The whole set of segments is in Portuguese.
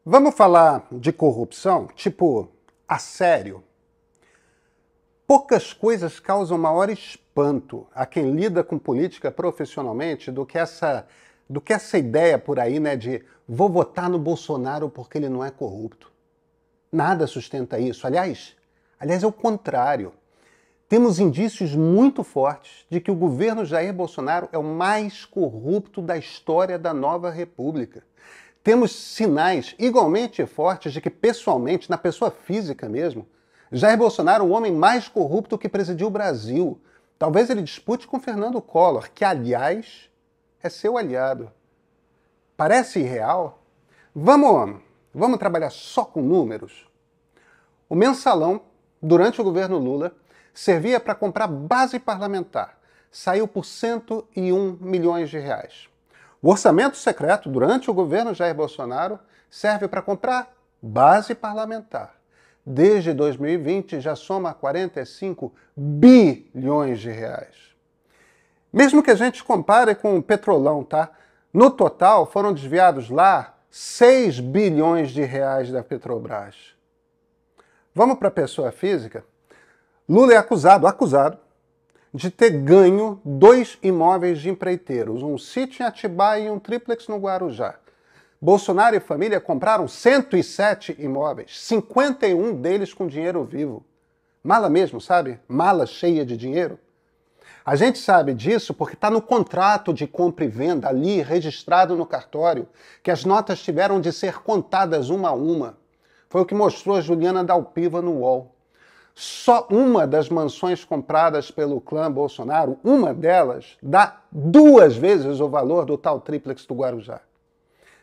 Vamos falar de corrupção? Tipo, a sério? Poucas coisas causam maior espanto a quem lida com política profissionalmente do que essa ideia por aí, né, de vou votar no Bolsonaro porque ele não é corrupto. Nada sustenta isso. Aliás, é o contrário. Temos indícios muito fortes de que o governo Jair Bolsonaro é o mais corrupto da história da nova república. Temos sinais igualmente fortes de que, pessoalmente, na pessoa física mesmo, Jair Bolsonaro é o homem mais corrupto que presidiu o Brasil. Talvez ele dispute com Fernando Collor, que, aliás, é seu aliado. Parece irreal? Vamos trabalhar só com números? O mensalão, durante o governo Lula, servia para comprar base parlamentar. Saiu por 101 milhões de reais. O orçamento secreto, durante o governo Jair Bolsonaro, serve para comprar base parlamentar. Desde 2020 já soma 45 bilhões de reais. Mesmo que a gente compare com o Petrolão, tá? No total foram desviados lá 6 bilhões de reais da Petrobras. Vamos para a pessoa física? Lula é acusado de ter ganho 2 imóveis de empreiteiros, um sítio em Atibaia e um triplex no Guarujá. Bolsonaro e família compraram 107 imóveis, 51 deles com dinheiro vivo. Mala mesmo, sabe? Mala cheia de dinheiro. A gente sabe disso porque está no contrato de compra e venda, ali registrado no cartório, que as notas tiveram de ser contadas uma a uma. Foi o que mostrou a Juliana Dalpiva no UOL. Só uma das mansões compradas pelo clã Bolsonaro, uma delas, dá 2 vezes o valor do tal triplex do Guarujá.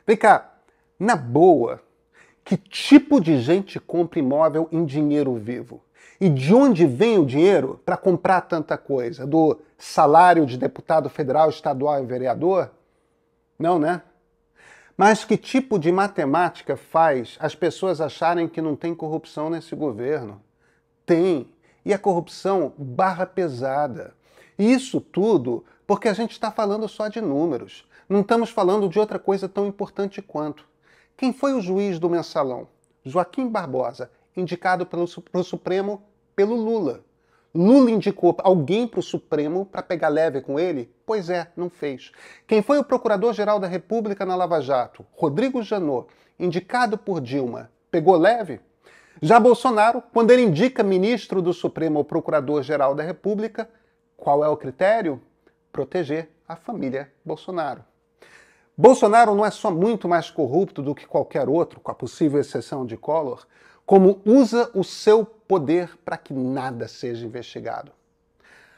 Vem cá, na boa, que tipo de gente compra imóvel em dinheiro vivo? E de onde vem o dinheiro para comprar tanta coisa? Do salário de deputado federal, estadual e vereador? Não, né? Mas que tipo de matemática faz as pessoas acharem que não tem corrupção nesse governo? Tem. E a corrupção barra pesada. E isso tudo porque a gente está falando só de números. Não estamos falando de outra coisa tão importante quanto. Quem foi o juiz do mensalão? Joaquim Barbosa, indicado para o Supremo pelo Lula. Lula indicou alguém para o Supremo para pegar leve com ele? Pois é, não fez. Quem foi o Procurador-Geral da República na Lava Jato? Rodrigo Janot, indicado por Dilma. Pegou leve? Já Bolsonaro, quando ele indica ministro do Supremo ou Procurador-Geral da República, qual é o critério? Proteger a família Bolsonaro. Bolsonaro não é só muito mais corrupto do que qualquer outro, com a possível exceção de Collor, como usa o seu poder para que nada seja investigado.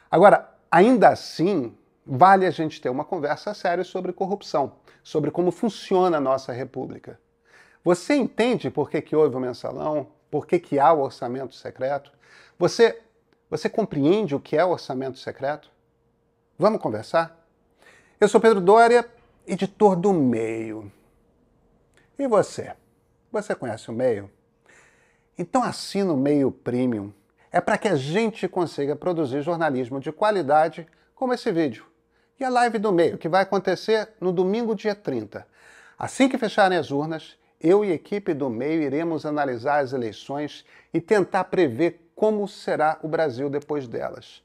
Agora, ainda assim, vale a gente ter uma conversa séria sobre corrupção, sobre como funciona a nossa república. Você entende por que houve o mensalão? Por que há o orçamento secreto? Você compreende o que é o orçamento secreto? Vamos conversar? Eu sou Pedro Doria, editor do Meio. E você? Você conhece o Meio? Então assina o Meio Premium. É para que a gente consiga produzir jornalismo de qualidade como esse vídeo. E a live do Meio, que vai acontecer no domingo, dia 30. Assim que fecharem as urnas, eu e a equipe do Meio iremos analisar as eleições e tentar prever como será o Brasil depois delas.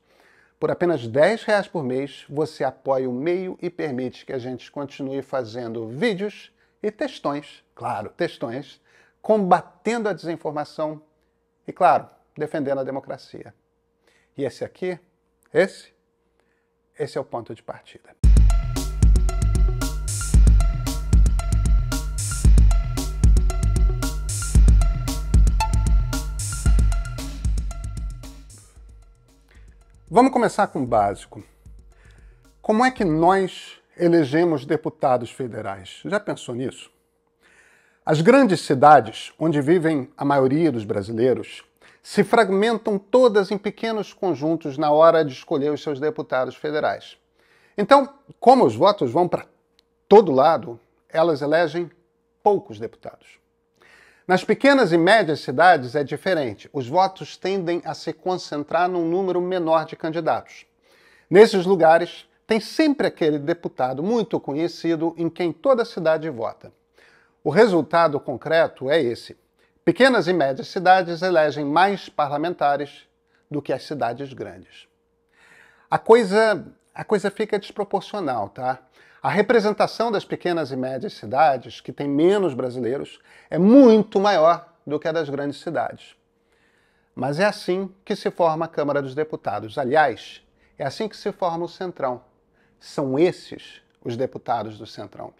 Por apenas R$10 por mês, você apoia o Meio e permite que a gente continue fazendo vídeos e textões, claro, textões, combatendo a desinformação e, claro, defendendo a democracia. E esse aqui, esse é o ponto de partida. Vamos começar com o básico. Como é que nós elegemos deputados federais? Já pensou nisso? As grandes cidades, onde vivem a maioria dos brasileiros, se fragmentam todas em pequenos conjuntos na hora de escolher os seus deputados federais. Então, como os votos vão para todo lado, elas elegem poucos deputados. Nas pequenas e médias cidades é diferente. Os votos tendem a se concentrar num número menor de candidatos. Nesses lugares, tem sempre aquele deputado muito conhecido em quem toda a cidade vota. O resultado concreto é esse. Pequenas e médias cidades elegem mais parlamentares do que as cidades grandes. A coisa fica desproporcional, tá? A representação das pequenas e médias cidades, que têm menos brasileiros, é muito maior do que a das grandes cidades. Mas é assim que se forma a Câmara dos Deputados. Aliás, é assim que se forma o Centrão. São esses os deputados do Centrão.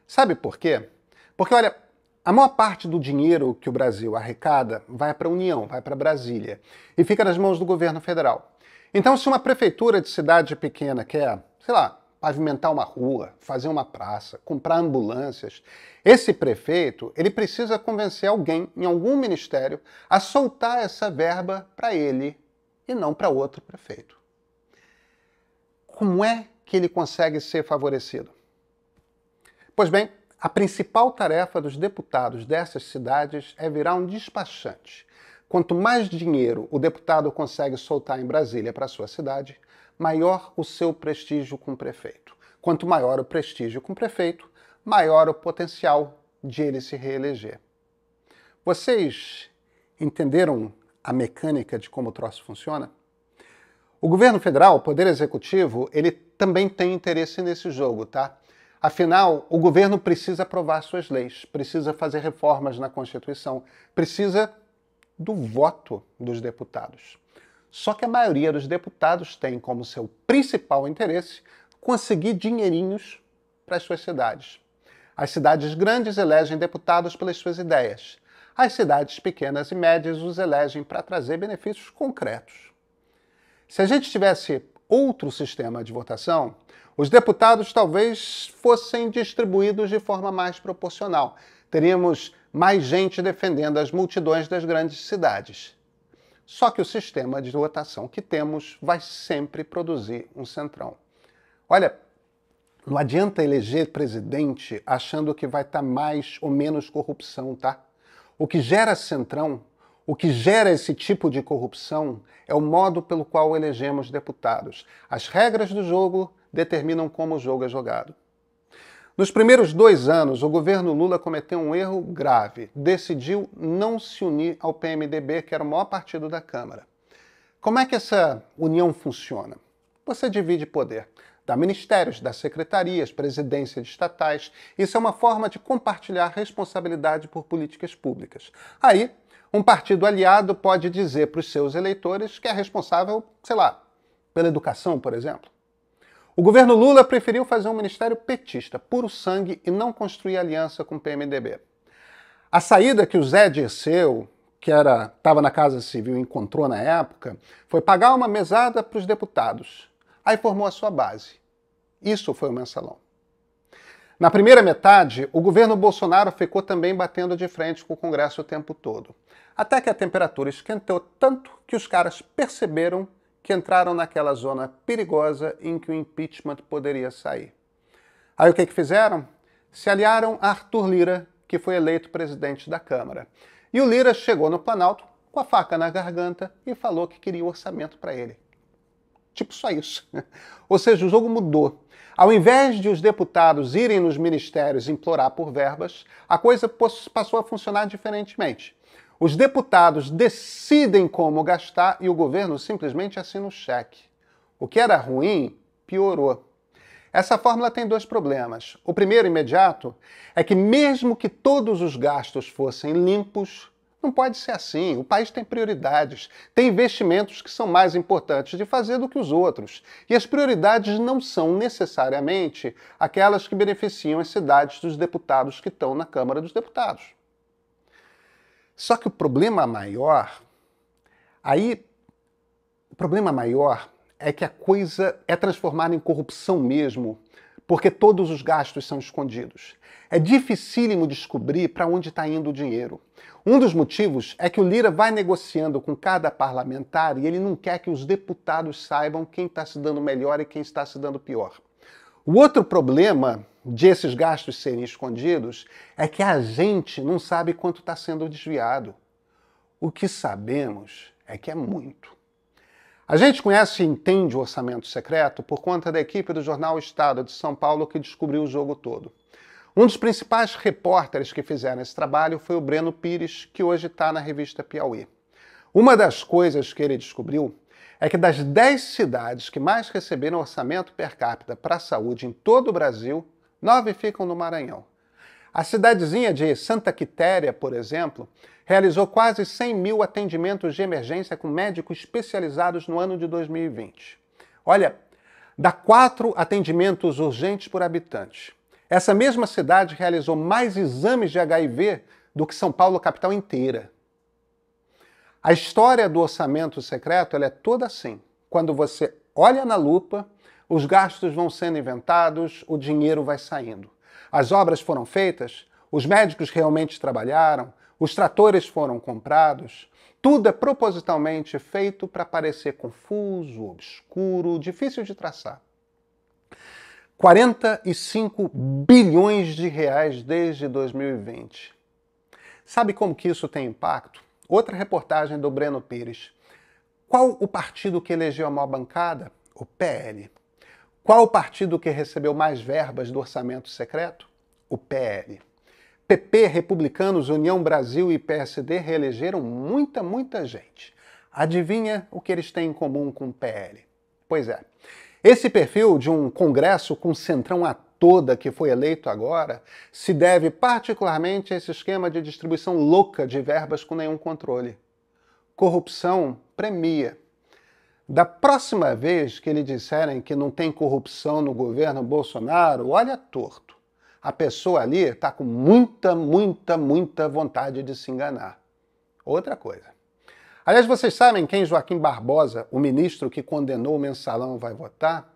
Sabe por quê? Porque, olha, a maior parte do dinheiro que o Brasil arrecada vai para a União, vai para Brasília, e fica nas mãos do governo federal. Então, se uma prefeitura de cidade pequena quer, sei lá, pavimentar uma rua, fazer uma praça, comprar ambulâncias, esse prefeito, ele precisa convencer alguém em algum ministério a soltar essa verba para ele e não para outro prefeito. Como é que ele consegue ser favorecido? Pois bem, a principal tarefa dos deputados dessas cidades é virar um despachante. Quanto mais dinheiro o deputado consegue soltar em Brasília para a sua cidade, maior o seu prestígio com o prefeito. Quanto maior o prestígio com o prefeito, maior o potencial de ele se reeleger. Vocês entenderam a mecânica de como o troço funciona? O governo federal, o poder executivo, ele também tem interesse nesse jogo, tá? Afinal, o governo precisa aprovar suas leis, precisa fazer reformas na Constituição, precisa do voto dos deputados. Só que a maioria dos deputados tem como seu principal interesse conseguir dinheirinhos para as suas cidades. As cidades grandes elegem deputados pelas suas ideias. As cidades pequenas e médias os elegem para trazer benefícios concretos. Se a gente tivesse outro sistema de votação, os deputados talvez fossem distribuídos de forma mais proporcional. Teríamos mais gente defendendo as multidões das grandes cidades. Só que o sistema de votação que temos vai sempre produzir um centrão. Olha, não adianta eleger presidente achando que vai estar mais ou menos corrupção, tá? O que gera centrão, o que gera esse tipo de corrupção é o modo pelo qual elegemos deputados. As regras do jogo determinam como o jogo é jogado. Nos primeiros 2 anos, o governo Lula cometeu um erro grave. Decidiu não se unir ao PMDB, que era o maior partido da Câmara. Como é que essa união funciona? Você divide poder. Dá ministérios, dá secretarias, presidência de estatais. Isso é uma forma de compartilhar responsabilidade por políticas públicas. Aí, um partido aliado pode dizer para os seus eleitores que é responsável, sei lá, pela educação, por exemplo. O governo Lula preferiu fazer um ministério petista, puro sangue, e não construir aliança com o PMDB. A saída que o Zé Dirceu, que estava na Casa Civil, encontrou na época, foi pagar uma mesada para os deputados. Aí formou a sua base. Isso foi o mensalão. Na primeira metade, o governo Bolsonaro ficou também batendo de frente com o Congresso o tempo todo. Até que a temperatura esquentou tanto que os caras perceberam que entraram naquela zona perigosa em que o impeachment poderia sair. Aí o que fizeram? Se aliaram a Arthur Lira, que foi eleito presidente da Câmara. E o Lira chegou no Planalto com a faca na garganta e falou que queria um orçamento para ele. Tipo, só isso. Ou seja, o jogo mudou. Ao invés de os deputados irem nos ministérios implorar por verbas, a coisa passou a funcionar diferentemente. Os deputados decidem como gastar e o governo simplesmente assina o cheque. O que era ruim, piorou. Essa fórmula tem 2 problemas. O primeiro, imediato, é que mesmo que todos os gastos fossem limpos, não pode ser assim. O país tem prioridades, tem investimentos que são mais importantes de fazer do que os outros. E as prioridades não são necessariamente aquelas que beneficiam as cidades dos deputados que estão na Câmara dos Deputados. Só que o problema maior é que a coisa é transformada em corrupção mesmo, porque todos os gastos são escondidos. É dificílimo descobrir para onde está indo o dinheiro. Um dos motivos é que o Lira vai negociando com cada parlamentar e ele não quer que os deputados saibam quem está se dando melhor e quem está se dando pior. O outro problema de esses gastos serem escondidos é que a gente não sabe quanto está sendo desviado. O que sabemos é que é muito. A gente conhece e entende o orçamento secreto por conta da equipe do jornal Estado de São Paulo que descobriu o jogo todo. Um dos principais repórteres que fizeram esse trabalho foi o Breno Pires, que hoje está na revista Piauí. Uma das coisas que ele descobriu é que das 10 cidades que mais receberam orçamento per capita para a saúde em todo o Brasil, 9 ficam no Maranhão. A cidadezinha de Santa Quitéria, por exemplo, realizou quase 100 mil atendimentos de emergência com médicos especializados no ano de 2020. Olha, dá 4 atendimentos urgentes por habitante. Essa mesma cidade realizou mais exames de HIV do que São Paulo, capital inteira. A história do orçamento secreto ela é toda assim. Quando você olha na lupa, os gastos vão sendo inventados, o dinheiro vai saindo. As obras foram feitas, os médicos realmente trabalharam, os tratores foram comprados. Tudo é propositalmente feito para parecer confuso, obscuro, difícil de traçar. 45 bilhões de reais desde 2020. Sabe como que isso tem impacto? Outra reportagem do Breno Pires. Qual o partido que elegeu a maior bancada? O PL. Qual o partido que recebeu mais verbas do orçamento secreto? O PL. PP, Republicanos, União Brasil e PSD reelegeram muita gente. Adivinha o que eles têm em comum com o PL? Pois é. Esse perfil de um congresso com centrão a toda que foi eleito agora se deve particularmente a esse esquema de distribuição louca de verbas com nenhum controle. Corrupção premia. Da próxima vez que eles disserem que não tem corrupção no governo Bolsonaro, olha torto. A pessoa ali está com muita vontade de se enganar. Outra coisa. Aliás, vocês sabem quem Joaquim Barbosa, o ministro que condenou o mensalão, vai votar?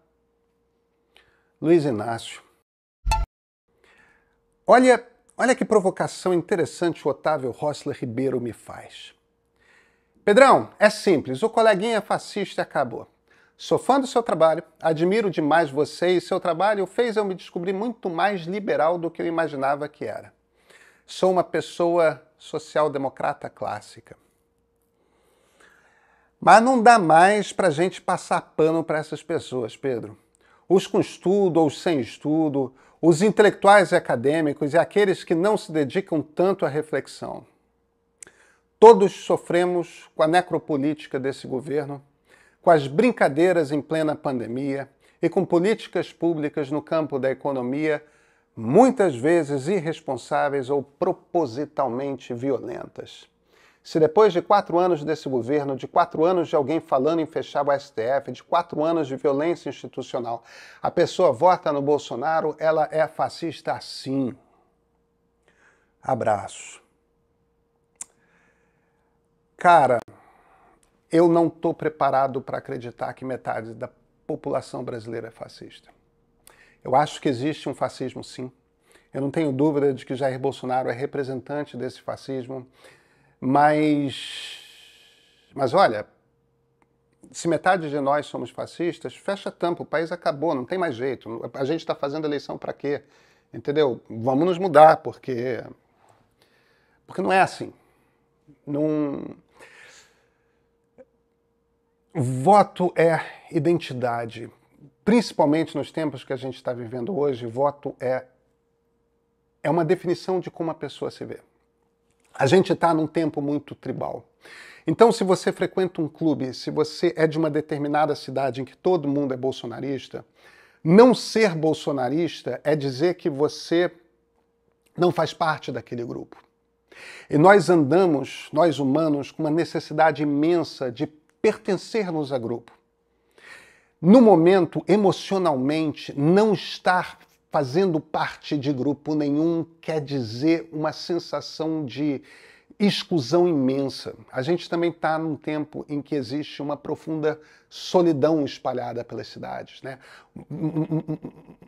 Luiz Inácio. Olha que provocação interessante o Otávio Rossler Ribeiro me faz. Pedrão, é simples, o coleguinha é fascista e acabou. Sou fã do seu trabalho, admiro demais você e seu trabalho fez eu me descobrir muito mais liberal do que eu imaginava que era. Sou uma pessoa social-democrata clássica. Mas não dá mais para a gente passar pano para essas pessoas, Pedro. Os com estudo ou sem estudo, os intelectuais e acadêmicos e aqueles que não se dedicam tanto à reflexão. Todos sofremos com a necropolítica desse governo, com as brincadeiras em plena pandemia e com políticas públicas no campo da economia, muitas vezes irresponsáveis ou propositalmente violentas. Se depois de 4 anos desse governo, de 4 anos de alguém falando em fechar o STF, de 4 anos de violência institucional, a pessoa vota no Bolsonaro, ela é fascista sim. Abraço. Cara, eu não estou preparado para acreditar que metade da população brasileira é fascista. Eu acho que existe um fascismo sim. Eu não tenho dúvida de que Jair Bolsonaro é representante desse fascismo. Mas olha, se metade de nós somos fascistas, fecha a tampa, o país acabou, não tem mais jeito. A gente está fazendo eleição para quê? Entendeu? Vamos nos mudar, porque não é assim. Não... Voto é identidade. Principalmente nos tempos que a gente está vivendo hoje, voto é uma definição de como a pessoa se vê. A gente está num tempo muito tribal. Então, se você frequenta um clube, se você é de uma determinada cidade em que todo mundo é bolsonarista, não ser bolsonarista é dizer que você não faz parte daquele grupo. E nós andamos, nós humanos, com uma necessidade imensa de pertencermos a grupo. No momento, emocionalmente, não estar fazendo parte de grupo nenhum quer dizer uma sensação de exclusão imensa. A gente também está num tempo em que existe uma profunda solidão espalhada pelas cidades, né?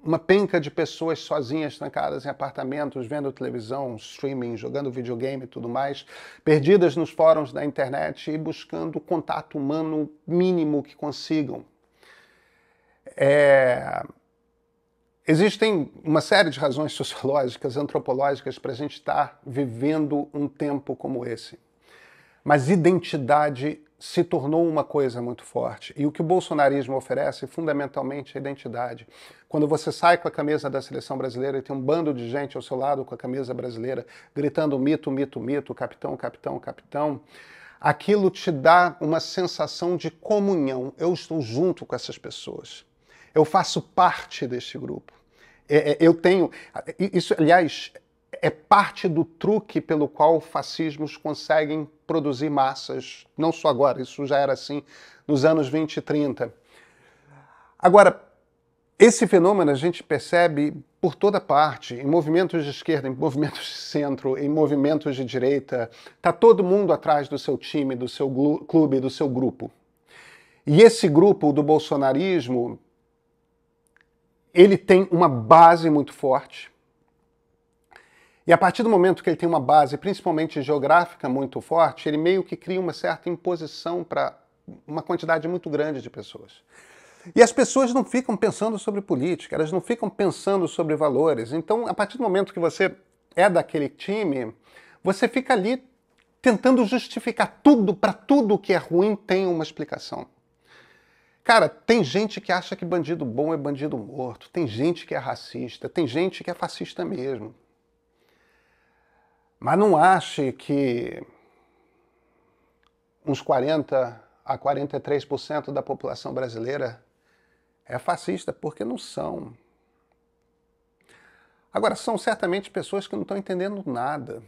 Uma penca de pessoas sozinhas, trancadas em apartamentos, vendo televisão, streaming, jogando videogame e tudo mais, perdidas nos fóruns da internet e buscando o contato humano mínimo que consigam. Existem uma série de razões sociológicas, antropológicas, para a gente estar vivendo um tempo como esse. Mas identidade se tornou uma coisa muito forte. E o que o bolsonarismo oferece, fundamentalmente, é identidade. Quando você sai com a camisa da seleção brasileira e tem um bando de gente ao seu lado com a camisa brasileira, gritando mito, mito, mito, capitão, capitão, capitão, aquilo te dá uma sensação de comunhão. Eu estou junto com essas pessoas. Eu faço parte deste grupo. Eu tenho... Isso, aliás, é parte do truque pelo qual fascismos conseguem produzir massas, não só agora, isso já era assim nos anos 20 e 30. Agora, esse fenômeno a gente percebe por toda parte, em movimentos de esquerda, em movimentos de centro, em movimentos de direita. Está todo mundo atrás do seu time, do seu clube, do seu grupo. E esse grupo do bolsonarismo, ele tem uma base muito forte. E a partir do momento que ele tem uma base, principalmente geográfica, muito forte, ele meio que cria uma certa imposição para uma quantidade muito grande de pessoas. E as pessoas não ficam pensando sobre política, elas não ficam pensando sobre valores. Então, a partir do momento que você é daquele time, você fica ali tentando justificar tudo, para tudo que é ruim tem uma explicação. Cara, tem gente que acha que bandido bom é bandido morto, tem gente que é racista, tem gente que é fascista mesmo. Mas não ache que uns 40 a 43% da população brasileira é fascista, porque não são. Agora, são certamente pessoas que não estão entendendo nada.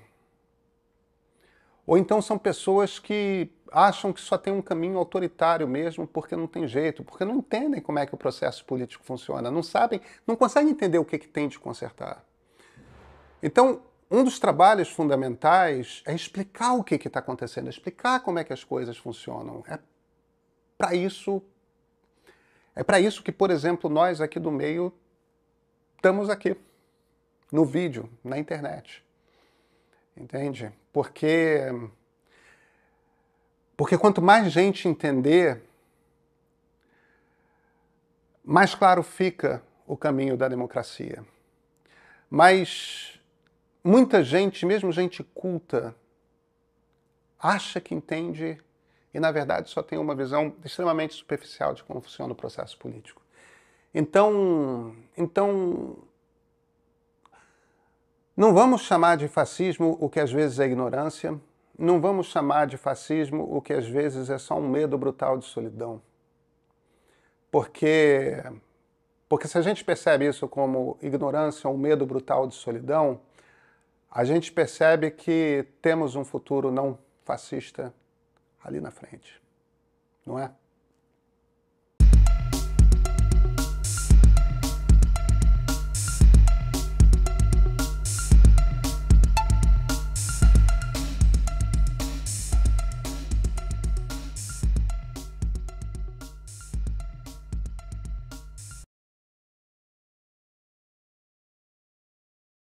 Ou então são pessoas que acham que só tem um caminho autoritário mesmo, porque não tem jeito, porque não entendem como é que o processo político funciona, não sabem, não conseguem entender o que tem de consertar. Então, um dos trabalhos fundamentais é explicar o que está acontecendo, explicar como é que as coisas funcionam. É para isso que, por exemplo, nós aqui do meio estamos aqui, no vídeo, na internet. Entende? Porque quanto mais gente entender, mais claro fica o caminho da democracia. Mas muita gente, mesmo gente culta, acha que entende e, na verdade, só tem uma visão extremamente superficial de como funciona o processo político. Então, não vamos chamar de fascismo o que às vezes é ignorância, não vamos chamar de fascismo o que às vezes é só um medo brutal de solidão. Porque se a gente percebe isso como ignorância ou um medo brutal de solidão, a gente percebe que temos um futuro não fascista ali na frente, não é?